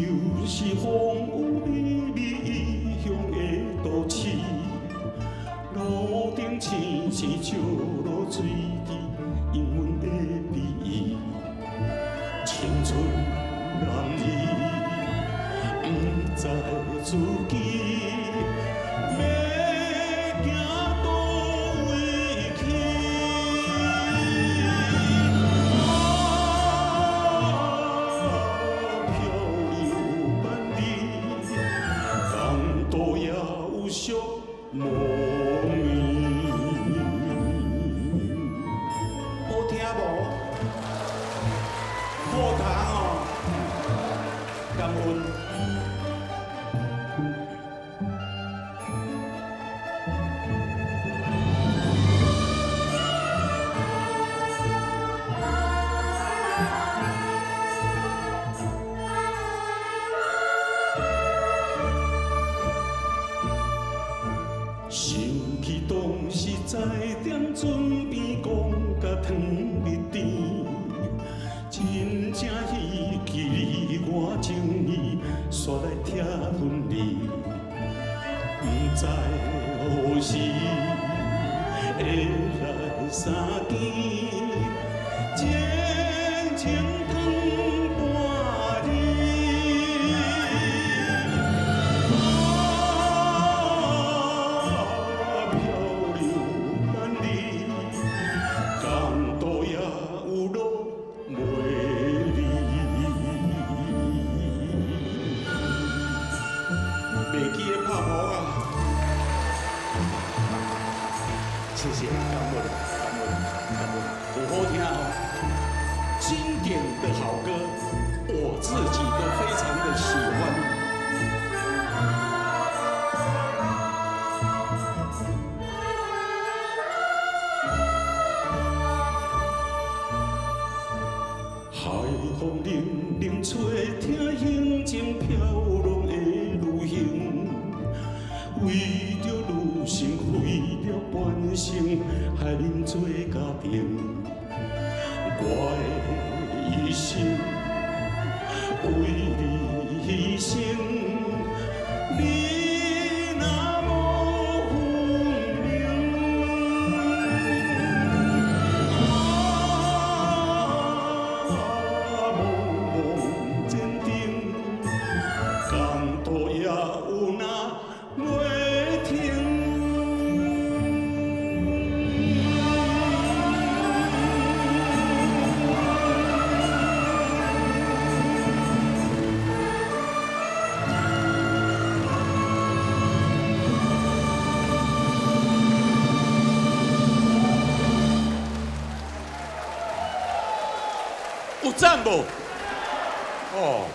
就是风雨美美异乡的都市，路顶青青石路水滴，因阮的美意。青春男儿，不知自己要行倒位去。漂流万里，港岛也有寂寞眠。好听无？好听哦，感恩。想起当时在店准备讲甲汤蜜甜，真正希冀你我情意，煞来拆分离。不知何时会来相见，情情汤半日。袂记的拍鼓啊！谢谢，感恩，感恩，感恩，有好听哦。经典的好歌，我自己都非常的喜欢。海风凛凛吹，听胸前飘浪的旅行，为着女性费了半生，害恁做家庭。我的一生为你牺牲，你若无分明。茫茫前程，港岛也有那袂停。有赞无？哦。